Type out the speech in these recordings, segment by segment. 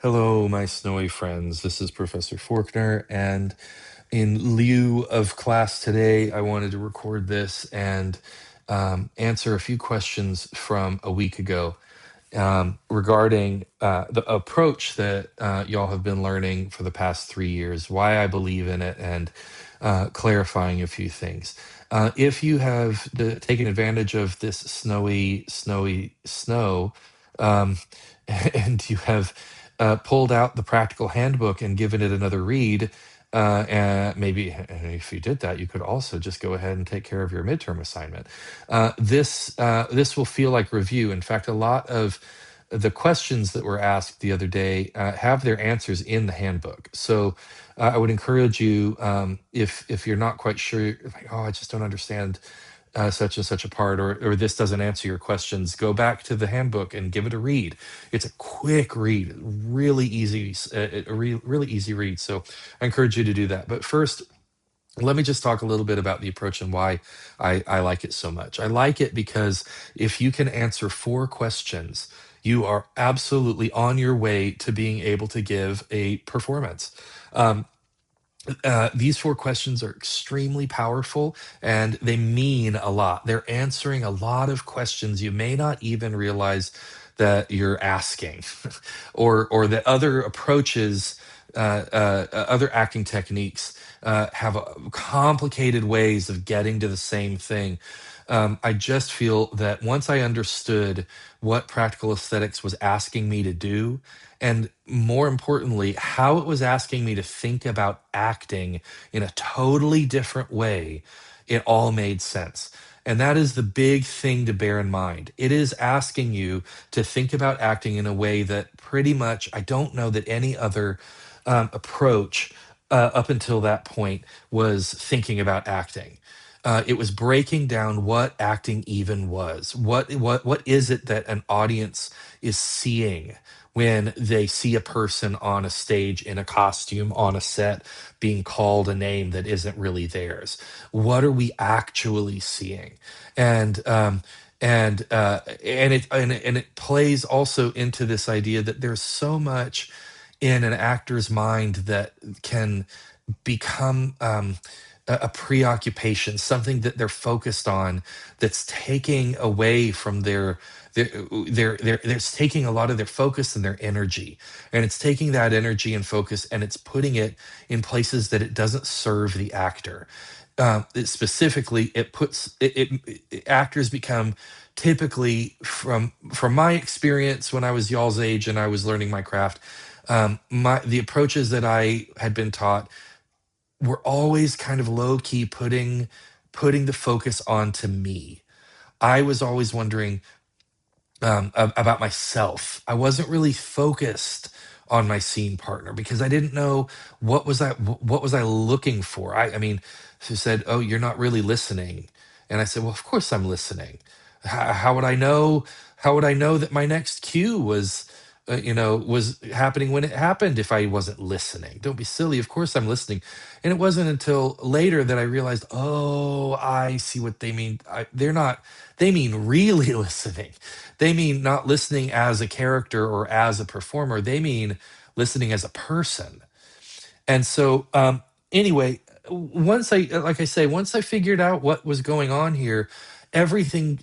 Hello, my snowy friends. This is Professor Faulkner, and in lieu of class today, I wanted to record this and answer a few questions from a week ago regarding the approach that y'all have been learning for the past 3 years, why I believe in it, and clarifying a few things. If you have taken advantage of this snowy snow, um, and you have pulled out the practical handbook and given it another read, and maybe if you did that, you could also just go ahead and take care of your midterm assignment. This will feel like review. In fact, a lot of the questions that were asked the other day have their answers in the handbook. So I would encourage you, if you're not quite sure, like, oh, I just don't understand such and such a part, or this doesn't answer your questions, go back to the handbook and give it a read. It's a quick read, really easy, really easy read. So I encourage you to do that. But first, let me just talk a little bit about the approach and why I like it so much. I like it because if you can answer 4 questions, you are absolutely on your way to being able to give a performance. Um, these 4 questions are extremely powerful and they mean a lot. They're answering a lot of questions you may not even realize that you're asking, or that other approaches, other acting techniques have complicated ways of getting to the same thing. I just feel that once I understood what practical aesthetics was asking me to do, and more importantly, how it was asking me to think about acting in a totally different way, it all made sense. And that is the big thing to bear in mind. It is asking you to think about acting in a way that pretty much, I don't know that any other approach up until that point was thinking about acting. It was breaking down what acting even was. What is it that an audience is seeing when they see a person on a stage in a costume on a set being called a name that isn't really theirs? What are we actually seeing? And it plays also into this idea that there's so much in an actor's mind that can become a preoccupation, something that they're focused on, that's taking away from there's taking a lot of their focus and their energy, and it's taking that energy and focus and it's putting it in places that it doesn't serve the actor. Specifically, it puts actors become, typically, from my experience when I was y'all's age and I was learning my craft, my the approaches that I had been taught were always kind of low key putting the focus onto me. I was always wondering about myself. I wasn't really focused on my scene partner because I didn't know what was I looking for. I mean, she said, "Oh, you're not really listening," and I said, "Well, of course I'm listening. How would I know? How would I know that my next cue was happening when it happened if I wasn't listening? Don't be silly. Of course I'm listening." And it wasn't until later that I realized, oh, I see what they mean. They're not. They mean really listening. They mean not listening as a character or as a performer. They mean listening as a person. And so, anyway, like I say, once I figured out what was going on here, everything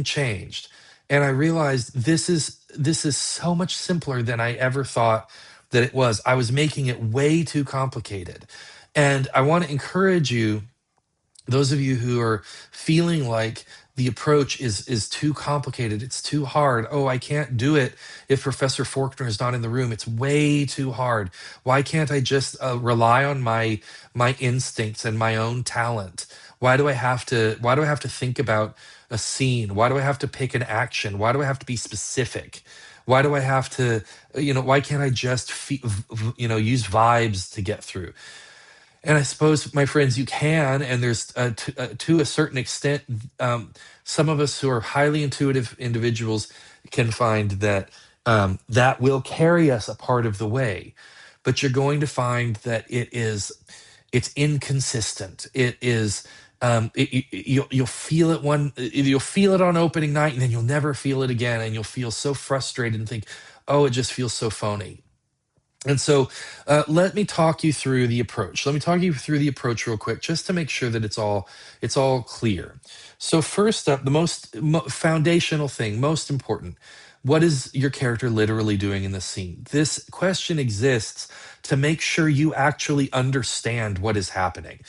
changed, and I realized this is so much simpler than I ever thought that it was. I was making it way too complicated, and I want to encourage you, those of you who are feeling like the approach is too complicated, it's too hard. Oh, I can't do it if Professor Faulkner is not in the room. It's way too hard. Why can't I just rely on my instincts and my own talent? Why do I have to think about a scene? Why do I have to pick an action? Why do I have to be specific? Why do I have to, why can't I just use vibes to get through? And I suppose, my friends, you can, and there's to a certain extent, some of us who are highly intuitive individuals can find that that will carry us a part of the way. But you're going to find that it's inconsistent. It is you'll feel it you'll feel it on opening night, and then you'll never feel it again, and you'll feel so frustrated and think, oh, it just feels so phony. And so let me talk you through the approach. Let me talk you through the approach real quick, just to make sure that it's all clear. So first up, the foundational thing, most important, what is your character literally doing in the scene? This question exists to make sure you actually understand what is happening.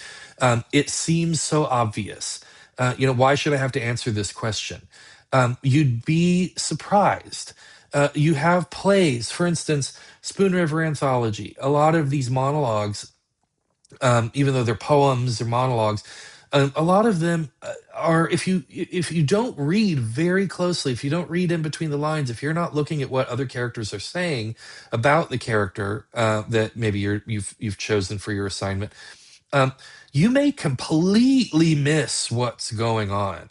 It seems so obvious. Why should I have to answer this question? You'd be surprised. You have plays, for instance, Spoon River Anthology. A lot of these monologues, even though they're poems or monologues, a lot of them are, if you don't read very closely, if you don't read in between the lines, if you're not looking at what other characters are saying about the character that maybe you've chosen for your assignment, um, you may completely miss what's going on.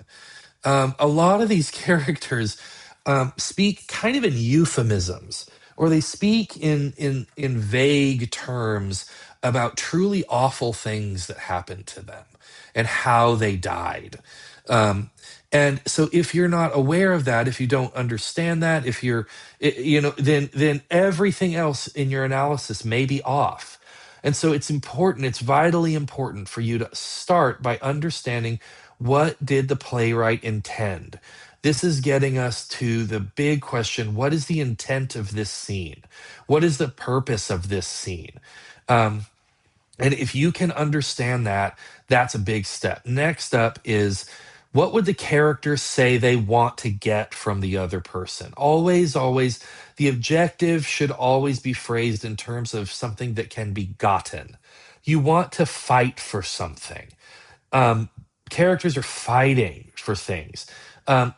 A lot of these characters speak kind of in euphemisms, or they speak in vague terms about truly awful things that happened to them and how they died. Um, and so, if you're not aware of that, if you don't understand that, if you're, then everything else in your analysis may be off. And so it's important, it's vitally important for you to start by understanding, what did the playwright intend? This is getting us to the big question: what is the intent of this scene? What is the purpose of this scene? Um, and if you can understand that, that's a big step. Next up is, what would the characters say they want to get from the other person? Always, always, the objective should always be phrased in terms of something that can be gotten. You want to fight for something. um, Characters are fighting for things. They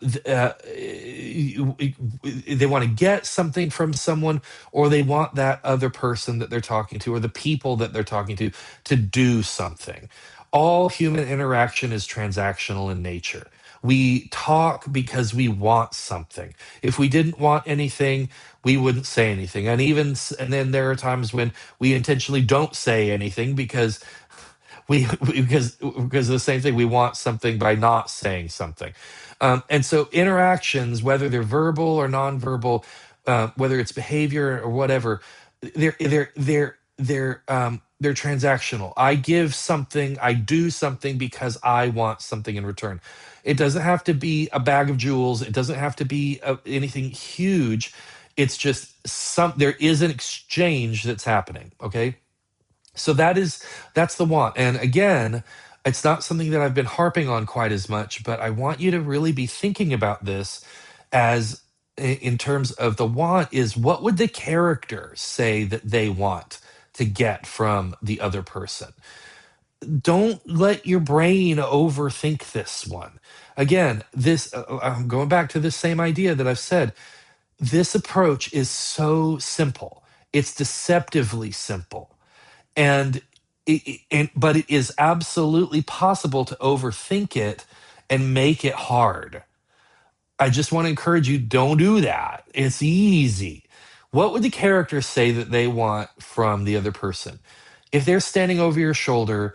want to get something from someone, or they want that other person that they're talking to, or the people that they're talking to do something. All human interaction is transactional in nature. We talk because we want something. If we didn't want anything, we wouldn't say anything. And then there are times when we intentionally don't say anything because because of the same thing, we want something by not saying something. And so interactions, whether they're verbal or nonverbal, whether it's behavior or whatever, they're transactional. I give something, I do something because I want something in return. It doesn't have to be a bag of jewels, it doesn't have to be anything huge. It's just there is an exchange that's happening. Okay, so that's the want. And again, it's not something that I've been harping on quite as much, but I want you to really be thinking about this as, in terms of the want, is what would the character say that they want to get from the other person? Don't let your brain overthink this one. Again, I'm going back to this same idea that I've said. This approach is so simple. It's deceptively simple, and but it is absolutely possible to overthink it and make it hard. I just want to encourage you, don't do that. It's easy. What would the characters say that they want from the other person? If they're standing over your shoulder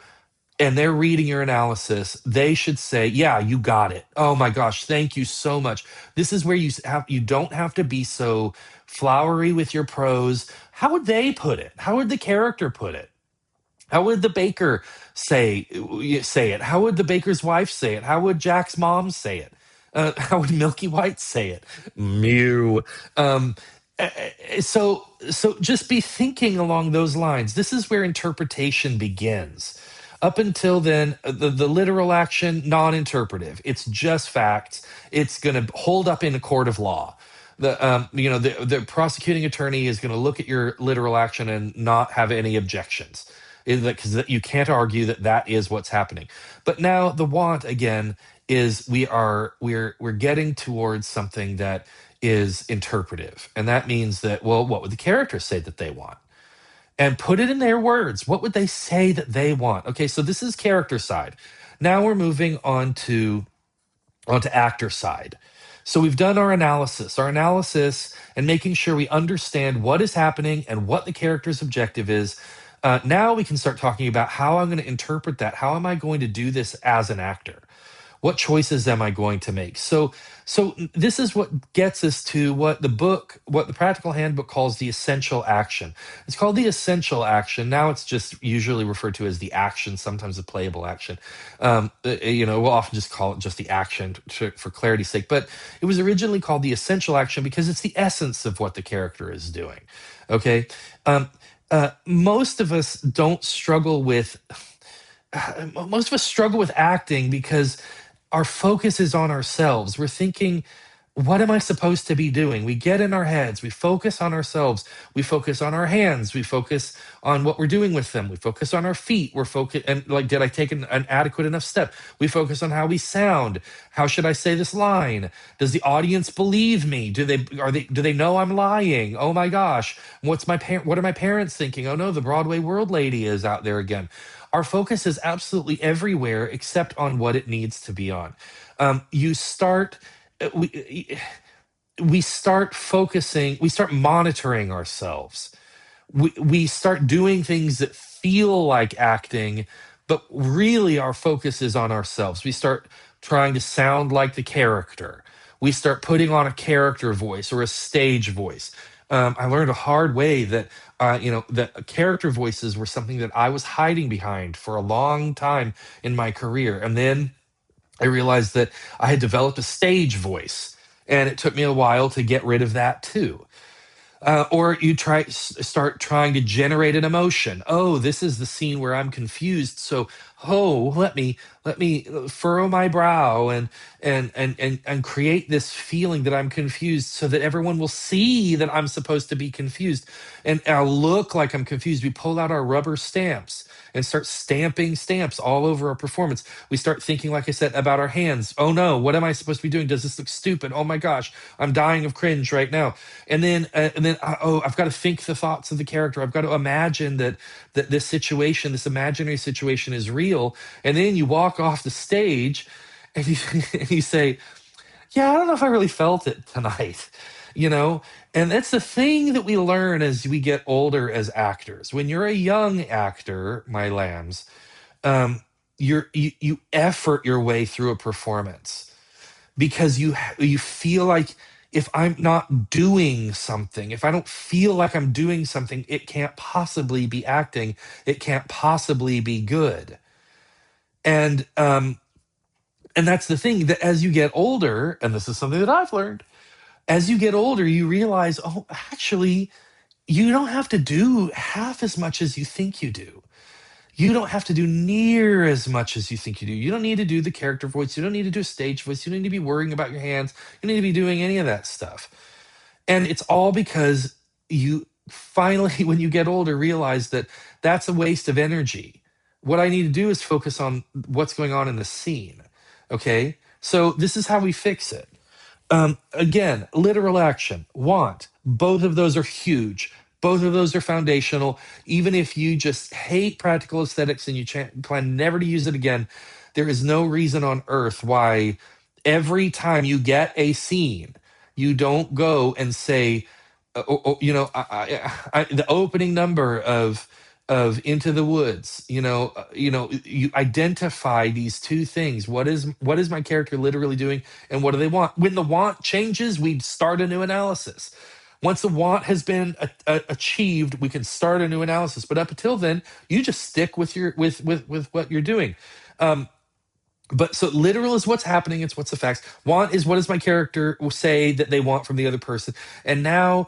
and they're reading your analysis, they should say, "Yeah, you got it. Oh my gosh, thank you so much." This is where you don't have to be so flowery with your prose. How would they put it? How would the character put it? How would the baker say it? How would the baker's wife say it? How would Jack's mom say it? How would Milky White say it? Mew. Um, so just be thinking along those lines. This is where interpretation begins. Up until then, the literal action, non-interpretive. It's just facts. It's going to hold up in a court of law. The prosecuting attorney is going to look at your literal action and not have any objections, because you can't argue that that is what's happening. But now the want, again, is we're getting towards something that is interpretive, and that means that, well, what would the characters say that they want? And put it in their words. What would they say that they want? Okay, so this is character side. Now we're moving onto actor side. So we've done our analysis, and making sure we understand what is happening and what the character's objective is. Now we can start talking about how I'm going to interpret that. How am I going to do this as an actor? What choices am I going to make? So this is what gets us to what the practical handbook calls the essential action. It's called the essential action. Now it's just usually referred to as the action, sometimes the playable action. We'll often just call it just the action for clarity's sake. But it was originally called the essential action because it's the essence of what the character is doing. Okay. Most of us don't struggle with most of us struggle with acting because our focus is on ourselves. We're thinking, what am I supposed to be doing? We get in our heads, we focus on ourselves, we focus on our hands, we focus on what we're doing with them, we focus on our feet, we're focused and like, did I take an adequate enough step? We focus on how we sound. How should I say this line? Does the audience believe me? Do they know I'm lying? Oh my gosh. What are my parents thinking? Oh no, the Broadway world lady is out there again. Our focus is absolutely everywhere except on what it needs to be on. You start we start focusing, we start monitoring ourselves. We start doing things that feel like acting, but really our focus is on ourselves. We start trying to sound like the character. We start putting on a character voice or a stage voice. I learned a hard way that that character voices were something that I was hiding behind for a long time in my career, and then I realized that I had developed a stage voice, and it took me a while to get rid of that too. Or you start trying to generate an emotion. Oh, this is the scene where I'm confused. So, oh, let me furrow my brow and create this feeling that I'm confused, so that everyone will see that I'm supposed to be confused, and I'll look like I'm confused. We pull out our rubber stamps and start stamping stamps all over our performance. We start thinking, like I said, about our hands. Oh no, what am I supposed to be doing? Does this look stupid? Oh my gosh, I'm dying of cringe right now. And then I've got to think the thoughts of the character. I've got to imagine that this situation, this imaginary situation, is real. And then you walk off the stage, and you and you say, "Yeah, I don't know if I really felt it tonight." You know, and that's the thing that we learn as we get older as actors. When you're a young actor, my lambs, um, you effort your way through a performance because you feel like, if I'm not doing something, if I don't feel like I'm doing something, it can't possibly be acting. It can't possibly be good. And and that's the thing, that as you get older, and this is something that I've learned, as you get older, you realize, oh, actually, you don't have to do half as much as you think you do. You don't have to do near as much as you think you do. You don't need to do the character voice. You don't need to do a stage voice. You don't need to be worrying about your hands. You don't need to be doing any of that stuff. And it's all because you finally, when you get older, realize that that's a waste of energy. What I need to do is focus on what's going on in the scene. Okay. So this is how we fix it. Again, literal action, want, both of those are huge. Both of those are foundational. Even if you just hate practical aesthetics and you plan never to use it again, there is no reason on earth why every time you get a scene, you don't go and say, the opening number of Into the Woods, you identify these two things. What is my character literally doing, and what do they want? When the want changes, we start a new analysis. Once the want has been achieved, we can start a new analysis. But up until then, you just stick with your with what you're doing. But so literal is what's happening, it's what's the facts. Want is, what does my character say that they want from the other person? And now,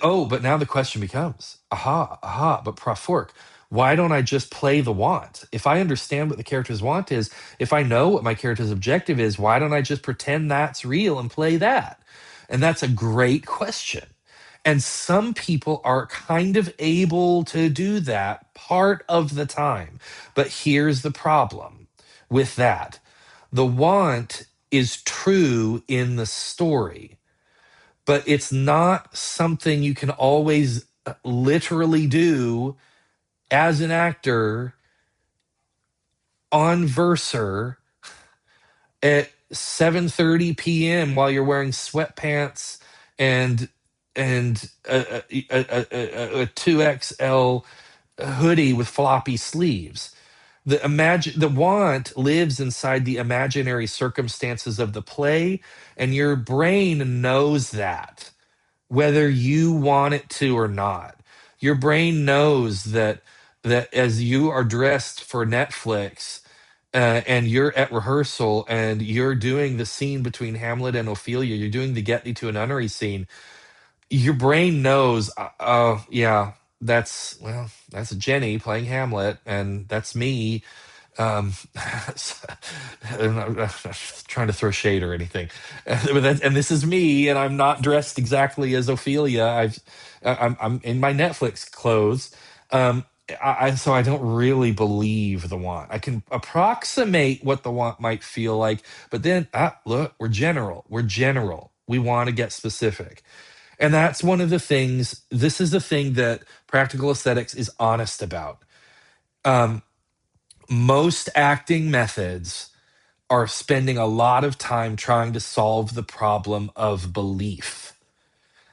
but now the question becomes, but Prof. Fork, why don't I just play the want? If I understand what the character's want is, if I know what my character's objective is, why don't I just pretend that's real and play that? And that's a great question. And some people are kind of able to do that part of the time. But here's the problem with that: the want is true in the story, but it's not something you can always literally do as an actor on Verser at 7:30 p.m. while you're wearing sweatpants and a 2XL hoodie with floppy sleeves. The want lives inside the imaginary circumstances of the play, and your brain knows that, whether you want it to or not. Your brain knows that as you are dressed for Netflix, and you're at rehearsal and you're doing the scene between Hamlet and Ophelia, you're doing the get thee to a nunnery scene, your brain knows, oh yeah, that's Jenny playing Hamlet, and that's me. um I'm not trying to throw shade or anything, and this is me, and I'm not dressed exactly as Ophelia. I'm in my Netflix clothes. um so I don't really believe the want. I can approximate what the want might feel like, but then, look, we're general, we want to get specific. And that's one of the things. This is the thing that practical aesthetics is honest about. um Most acting methods are spending a lot of time trying to solve the problem of belief.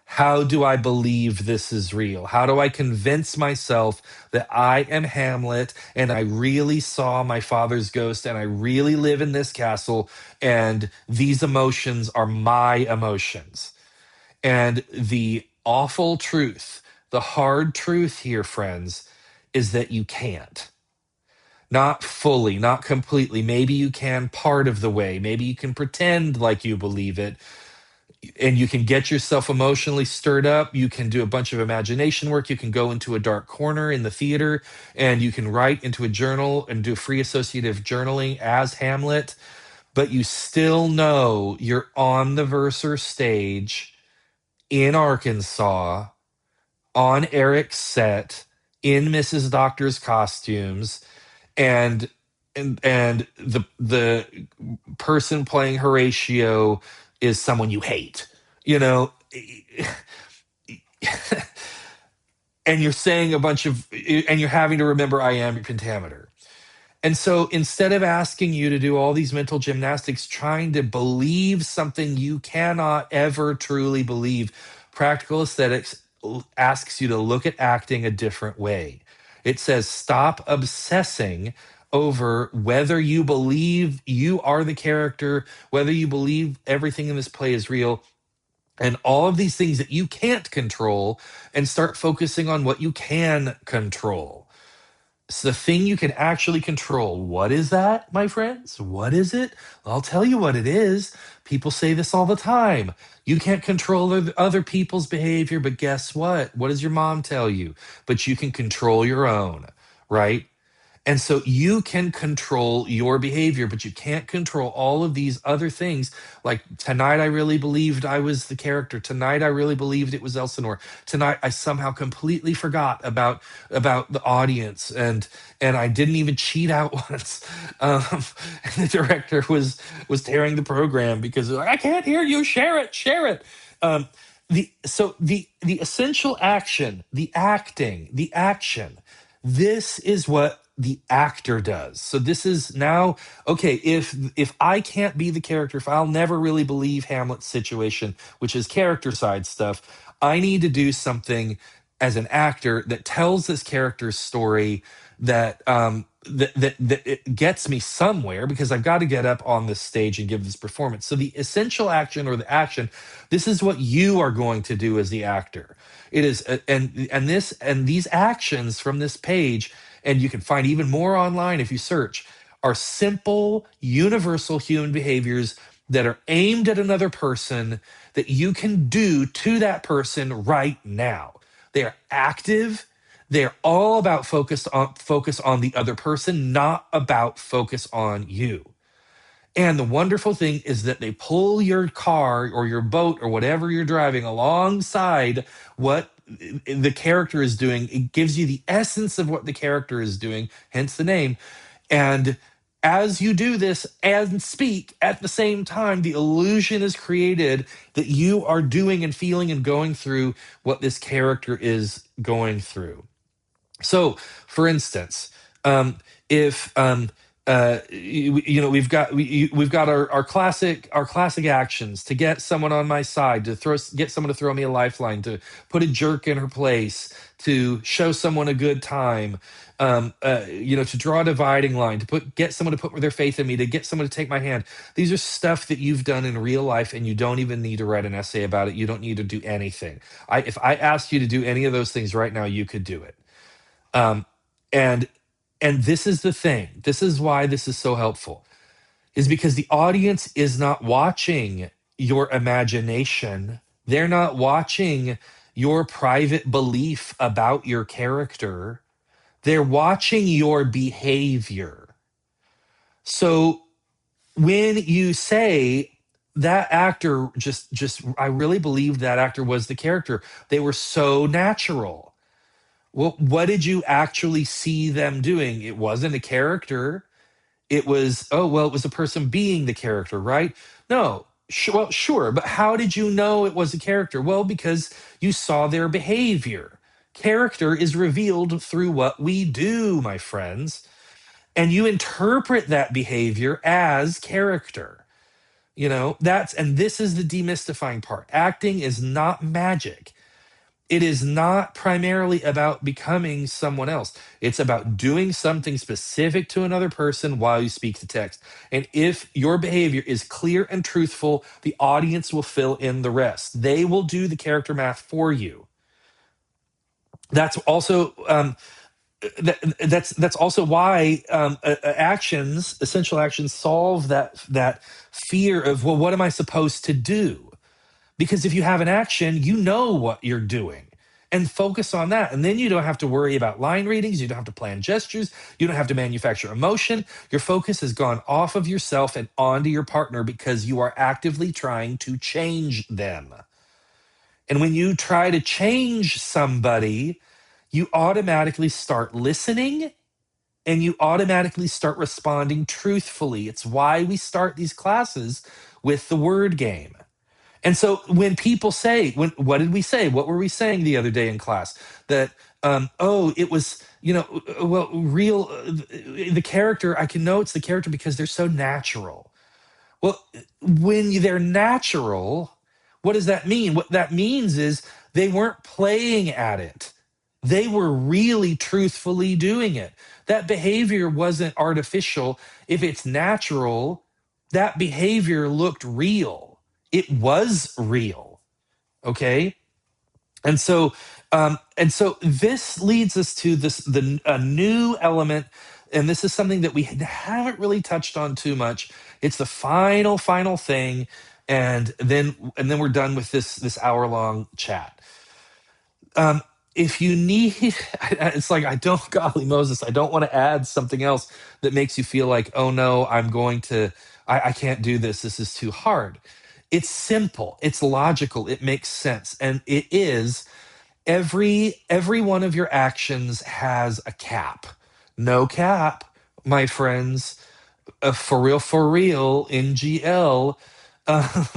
How do I believe this is real? How do I convince myself that I am Hamlet and I really saw my father's ghost and I really live in this castle and these emotions are my emotions? And the awful truth, the hard truth here, friends, is that you can't. Not fully, not completely. Maybe you can part of the way. Maybe you can pretend like you believe it, and you can get yourself emotionally stirred up. You can do a bunch of imagination work. You can go into a dark corner in the theater and you can write into a journal and do free associative journaling as Hamlet, but you still know you're on the Verser stage in Arkansas on Eric's set in Mrs. Doctor's costumes, and and the person playing Horatio is someone you hate, you know. And you're saying a bunch of, and you're having to remember I am your pentameter. And so instead of asking you to do all these mental gymnastics trying to believe something you cannot ever truly believe, practical aesthetics asks you to look at acting a different way. It says stop obsessing over whether you believe you are the character, whether you believe everything in this play is real, and all of these things that you can't control, and start focusing on what you can control. It's the thing you can actually control. What is that, my friends? What is it? I'll tell you what it is. People say this all the time. You can't control other people's behavior, but guess what? What does your mom tell you? But you can control your own, right? And so you can control your behavior, but you can't control all of these other things. Like tonight, I really believed I was the character. Tonight, I really believed it was Elsinore. Tonight, I somehow completely forgot about the audience, and I didn't even cheat out once. And the director was tearing the program because they're like, I can't hear you. Share it, share it. Um, the essential action, the acting, the action, this is what the actor does. So this is now, okay, if I can't be the character, if I'll never really believe Hamlet's situation, which is character side stuff, I need to do something as an actor that tells this character's story, that it gets me somewhere, because I've got to get up on this stage and give this performance. So the essential action, or the action, this is what you are going to do as the actor. It is, and these actions from this page, and you can find even more online if you search, are simple, universal human behaviors that are aimed at another person that you can do to that person right now. They are active. They're all about focus on the other person, not about focus on you. And the wonderful thing is that they pull your car or your boat or whatever you're driving alongside what the character is doing. It gives you the essence of what the character is doing, hence the name. And as you do this and speak at the same time, the illusion is created that you are doing and feeling and going through what this character is going through. So, for instance, if We've got our classic actions to get someone on my side, to get someone to throw me a lifeline, to put a jerk in her place, to show someone a good time, to draw a dividing line, to get someone to put their faith in me, to get someone to take my hand. These are stuff that you've done in real life, and you don't even need to write an essay about it. You don't need to do anything. If I asked you to do any of those things right now, you could do it. um, and and this is the thing, this is why this is so helpful, is because the audience is not watching your imagination. They're not watching your private belief about your character. They're watching your behavior. So when you say that actor just I really believed that actor was the character, they were so natural. Well, what did you actually see them doing? It wasn't a character. It was, oh, well, it was a person being the character, right? No, well, sure. But how did you know it was a character? Well, because you saw their behavior. Character is revealed through what we do, my friends. And you interpret that behavior as character. And this is the demystifying part. Acting is not magic. It is not primarily about becoming someone else. It's about doing something specific to another person while you speak the text. And if your behavior is clear and truthful, the audience will fill in the rest. They will do the character math for you. That's also that's also why essential actions, solve that fear of, well, what am I supposed to do? Because if you have an action, you know what you're doing, and focus on that. And then you don't have to worry about line readings. You don't have to plan gestures. You don't have to manufacture emotion. Your focus has gone off of yourself and onto your partner because you are actively trying to change them. And when you try to change somebody, you automatically start listening and you automatically start responding truthfully. It's why we start these classes with the word game. And so when people say, what did we say? What were we saying the other day in class? That, it was, well, real, the character, I can know it's the character because they're so natural. Well, when they're natural, what does that mean? What that means is they weren't playing at it. They were really truthfully doing it. That behavior wasn't artificial. If it's natural, that behavior looked real. It was real. Okay. And so this leads us to a new element, and this is something that we haven't really touched on too much. It's the final thing, and then we're done with this hour-long chat. um, if you need, it's like, I don't, golly Moses, I don't want to add something else that makes you feel like, oh no, I can't do this. This is too hard. It's simple. It's logical. It makes sense. And it is, every one of your actions has a cap. No cap, my friends, for real, NGL. Um,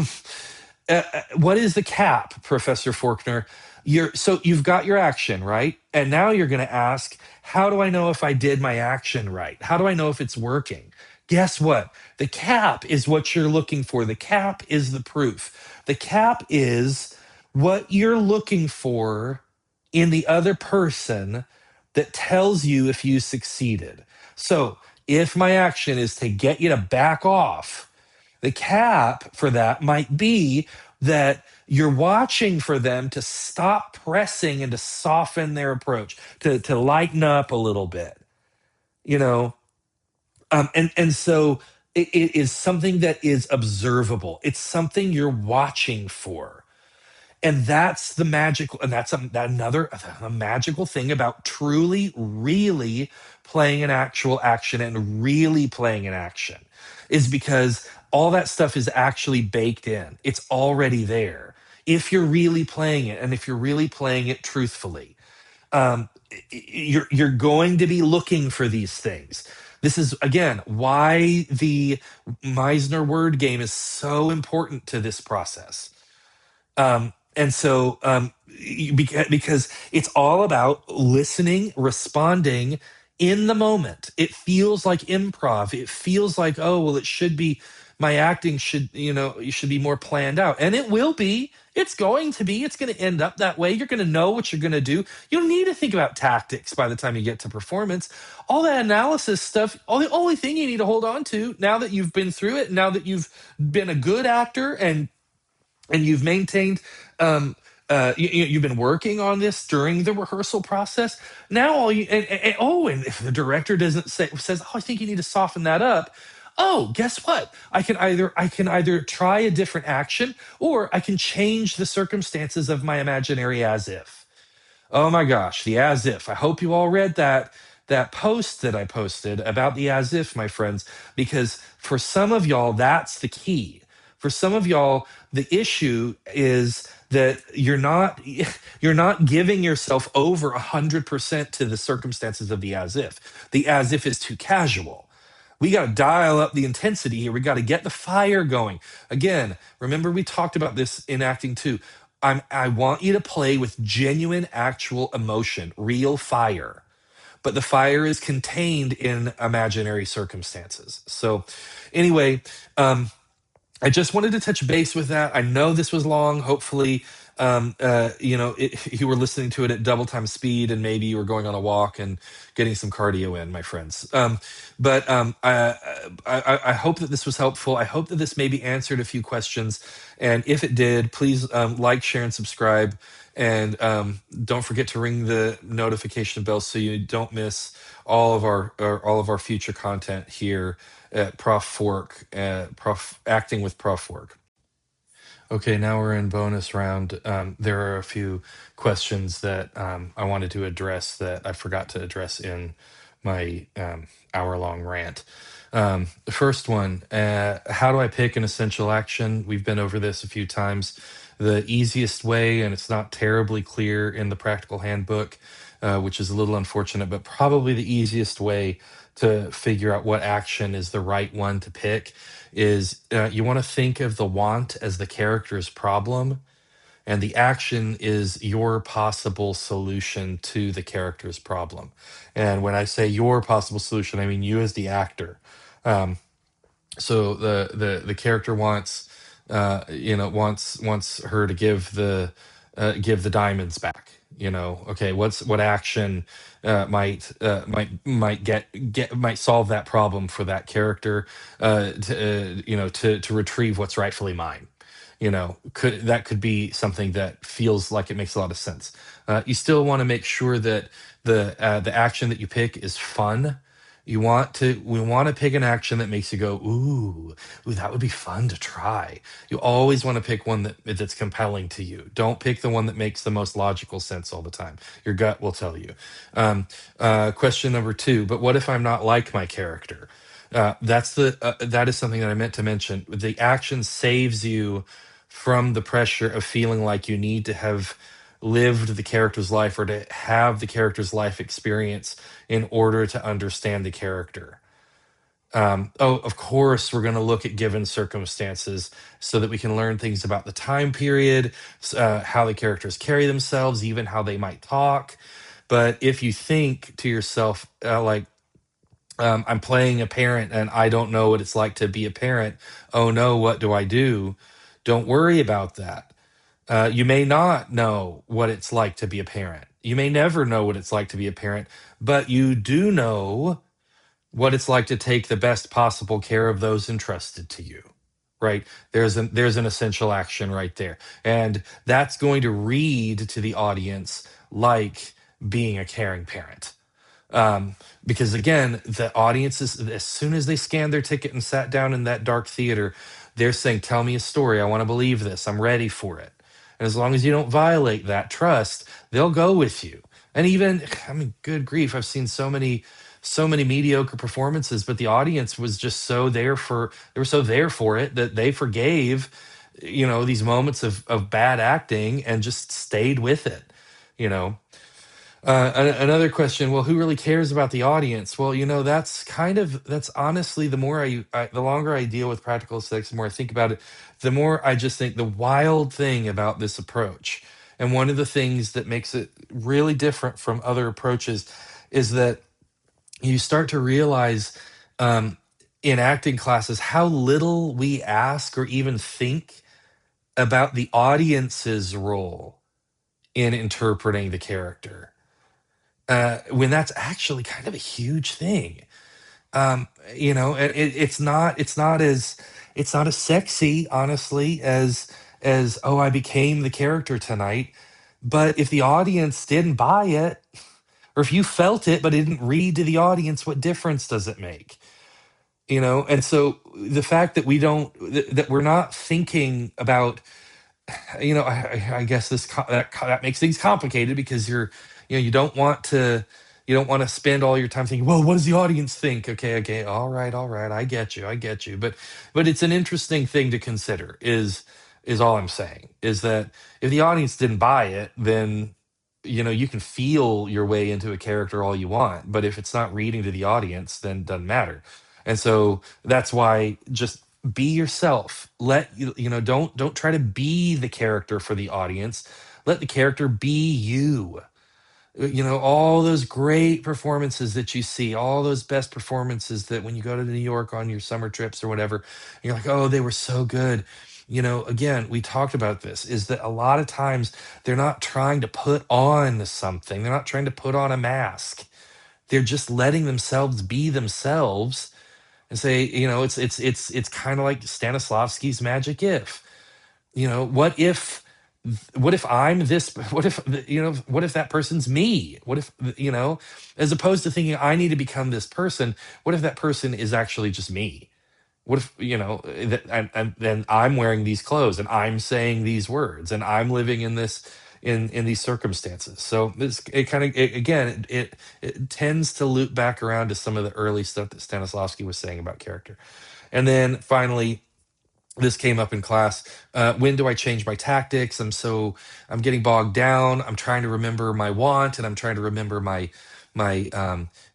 what is the cap, Professor Faulkner? You've got your action, right? And now you're going to ask, how do I know if I did my action right? How do I know if it's working? Guess what? The cap is what you're looking for. The cap is the proof. The cap is what you're looking for in the other person that tells you if you succeeded. So if my action is to get you to back off, the cap for that might be that you're watching for them to stop pressing and to soften their approach, to lighten up a little bit, you know. And so it is something that is observable. It's something you're watching for. And that's the magical, and that's another a magical thing about truly, really playing an actual action and really playing an action, is because all that stuff is actually baked in. It's already there. If you're really playing it, and if you're really playing it truthfully, you're going to be looking for these things. This is, again, why the Meisner word game is so important to this process. And so because it's all about listening, responding, in the moment. It feels like improv. It feels like, oh, well, it should be, my acting should, you should be more planned out. And it will be. It's going to be. It's going to end up that way. You're going to know what you're going to do. You don't need to think about tactics by the time you get to performance. All that analysis stuff, the only thing you need to hold on to now that you've been through it, now that you've been a good actor and you've maintained you've been working on this during the rehearsal process. Now all you and if the director doesn't says, oh, I think you need to soften that up. Oh, guess what? I can either try a different action, or I can change the circumstances of my imaginary as if. Oh my gosh, the as if. I hope you all read that post that I posted about the as if, my friends, because for some of y'all that's the key. For some of y'all the issue is that you're not giving yourself over 100% to the circumstances of the as if. The as if is too casual. We got to dial up the intensity here. We got to get the fire going. Again, remember we talked about this in acting too. I want you to play with genuine, actual emotion, real fire. But the fire is contained in imaginary circumstances. So, anyway, I just wanted to touch base with that. I know this was long. Hopefully, you were listening to it at double time speed, and maybe you were going on a walk and getting some cardio in, my friends. I hope that this was helpful. I hope that this maybe answered a few questions. And if it did, please like, share, and subscribe. And don't forget to ring the notification bell so you don't miss all of our future content here at Prof Fork, Prof Acting with Prof Fork. Okay, now we're in bonus round. There are a few questions that I wanted to address that I forgot to address in my hour-long rant. The first one, how do I pick an essential action? We've been over this a few times. The easiest way, and it's not terribly clear in the practical handbook, which is a little unfortunate, but probably the easiest way to figure out what action is the right one to pick is you want to think of the want as the character's problem, and the action is your possible solution to the character's problem. And when I say your possible solution, I mean you as the actor. Um, so the character wants her to give the diamonds back. Okay, what action might solve that problem for that character, to retrieve what's rightfully mine. Could be something that feels like it makes a lot of sense. You still want to make sure that the action that you pick is fun. We want to pick an action that makes you go, ooh, that would be fun to try. You always want to pick one that's compelling to you. Don't pick the one that makes the most logical sense all the time. Your gut will tell you. Question number two, but what if I'm not like my character? That is something that I meant to mention. The action saves you from the pressure of feeling like you need to have lived the character's life or to have the character's life experience in order to understand the character. Of course, we're going to look at given circumstances so that we can learn things about the time period, how the characters carry themselves, even how they might talk. But if you think to yourself, I'm playing a parent and I don't know what it's like to be a parent. Oh no, what do I do? Don't worry about that. You may not know what it's like to be a parent. You may never know what it's like to be a parent, but you do know what it's like to take the best possible care of those entrusted to you. Right? There's an essential action right there. And that's going to read to the audience like being a caring parent. Because again, the audiences, as soon as they scanned their ticket and sat down in that dark theater, they're saying, tell me a story. I want to believe this. I'm ready for it. And as long as you don't violate that trust, they'll go with you. And even, I mean, good grief, I've seen so many mediocre performances, but the audience was just they were so there for it that they forgave, these moments of bad acting and just stayed with it, you know. Another question. Well, who really cares about the audience? Well, that's honestly the longer I deal with practical aesthetics, the more I think about it, the more I just think the wild thing about this approach, and one of the things that makes it really different from other approaches, is that you start to realize um, in acting classes how little we ask or even think about the audience's role in interpreting the character, when that's actually kind of a huge thing. It's not as sexy, honestly, as oh, I became the character tonight. But if the audience didn't buy it, or if you felt it but didn't read to the audience, what difference does it make? And so the fact that that we're not thinking about, I guess that makes things complicated, because you don't want to spend all your time thinking, well, what does the audience think? Okay, all right, I get you. But it's an interesting thing to consider. Is all I'm saying, is that if the audience didn't buy it, then you can feel your way into a character all you want, but if it's not reading to the audience, then it doesn't matter. And so that's why, just be yourself. Don't try to be the character for the audience. Let the character be you. All those great performances that you see, all those best performances that when you go to New York on your summer trips or whatever, you're like, oh, they were so good. Again, we talked about this, is that a lot of times they're not trying to put on something. They're not trying to put on a mask. They're just letting themselves be themselves, and say, it's kind of like Stanislavski's magic if. What if I'm this, what if that person's me? What if, as opposed to thinking I need to become this person, what if that person is actually just me? What if, that and then I'm wearing these clothes, and I'm saying these words, and I'm living in this, in these circumstances. So it kind of, again, it tends to loop back around to some of the early stuff that Stanislavski was saying about character. And then finally, this came up in class. When do I change my tactics? I'm getting bogged down. I'm trying to remember my want, and I'm trying to remember my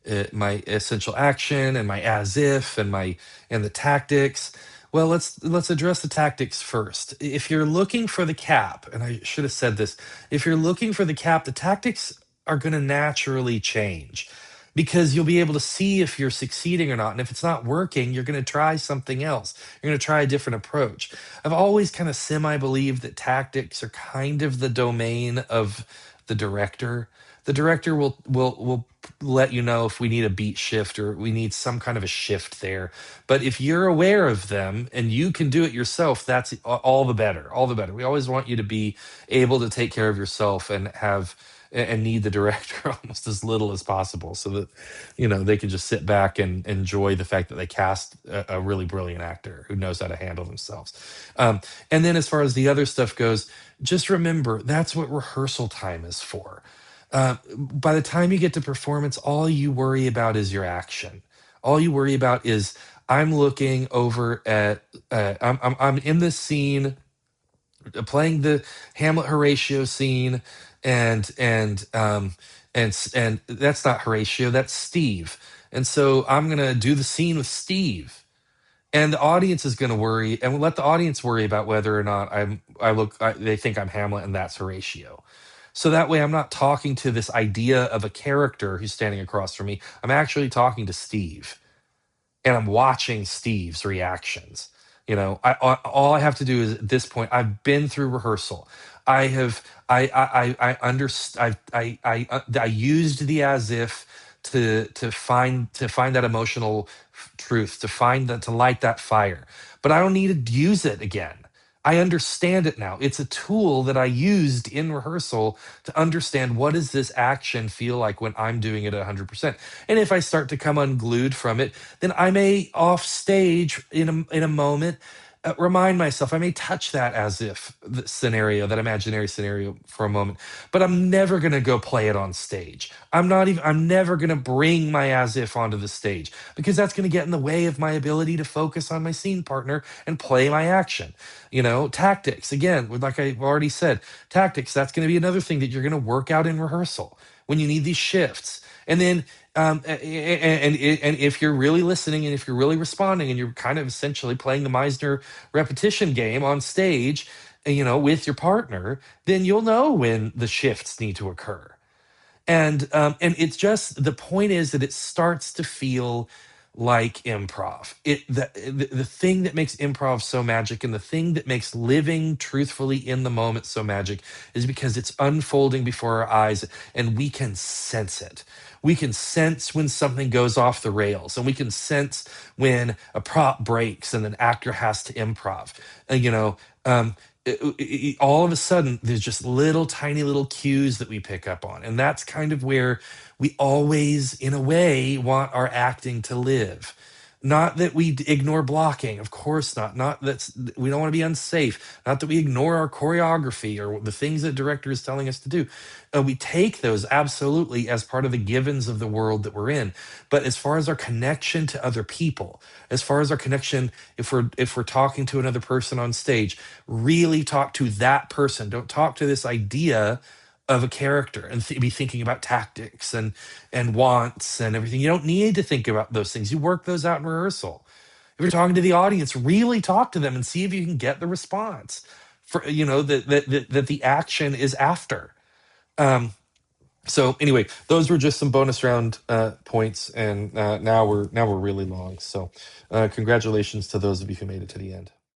essential action, and my as if, and the tactics. Well, let's address the tactics first. If you're looking for the cap, and I should have said this, if you're looking for the cap, the tactics are going to naturally change, because you'll be able to see if you're succeeding or not. And if it's not working, you're going to try something else. You're going to try a different approach. I've always kind of semi believed that tactics are kind of the domain of the director. The director will let you know if we need a beat shift, or we need some kind of a shift there. But if you're aware of them and you can do it yourself, that's all the better. All the better. We always want you to be able to take care of yourself, and need the director almost as little as possible, so that they can just sit back and enjoy the fact that they cast a really brilliant actor who knows how to handle themselves. And then as far as the other stuff goes, just remember, that's what rehearsal time is for. By the time you get to performance, all you worry about is your action. All you worry about is, I'm looking over at, I'm in this scene, playing the Hamlet Horatio scene, and that's not Horatio, that's Steve. And so I'm gonna do the scene with Steve, and the audience is gonna worry, and we'll let the audience worry about whether or not they think I'm Hamlet and that's Horatio. So that way, I'm not talking to this idea of a character who's standing across from me. I'm actually talking to Steve, and I'm watching Steve's reactions. All I have to do is, at this point, I've been through rehearsal. I have I underst I used the as if to find that emotional truth, to light that fire. But I don't need to use it again. I understand it now. It's a tool that I used in rehearsal to understand, what does this action feel like when I'm doing it at 100%. And if I start to come unglued from it, then I may, off stage, in a moment, remind myself. I may touch that as if the scenario, that imaginary scenario, for a moment, but I'm never going to go play it on stage. I'm never going to bring my as if onto the stage, because that's going to get in the way of my ability to focus on my scene partner and play my action. Tactics, again, like I've already said, tactics, that's going to be another thing that you're going to work out in rehearsal when you need these shifts. And then, and if you're really listening, and if you're really responding, and you're kind of essentially playing the Meisner repetition game on stage, with your partner, then you'll know when the shifts need to occur. And it's just, the point is that it starts to feel like improv. The thing that makes improv so magic, and the thing that makes living truthfully in the moment so magic, is because it's unfolding before our eyes, and we can sense it. We can sense when something goes off the rails, and we can sense when a prop breaks and an actor has to improv. You know, all of a sudden there's just little tiny little cues that we pick up on, and that's kind of where we always, in a way, want our acting to live. Not that we ignore blocking, of course not. Not that we don't want to be unsafe. Not that we ignore our choreography or the things that director is telling us to do. We take those absolutely as part of the givens of the world that we're in. But as far as our connection to other people, as far as our connection, if we're talking to another person on stage, really talk to that person. Don't talk to this idea of a character and be thinking about tactics and wants and everything. You don't need to think about those things. You work those out in rehearsal. If you're talking to the audience, really talk to them and see if you can get the response for, that the action is after. So anyway, those were just some bonus round points, and now we're really long. So congratulations to those of you who made it to the end.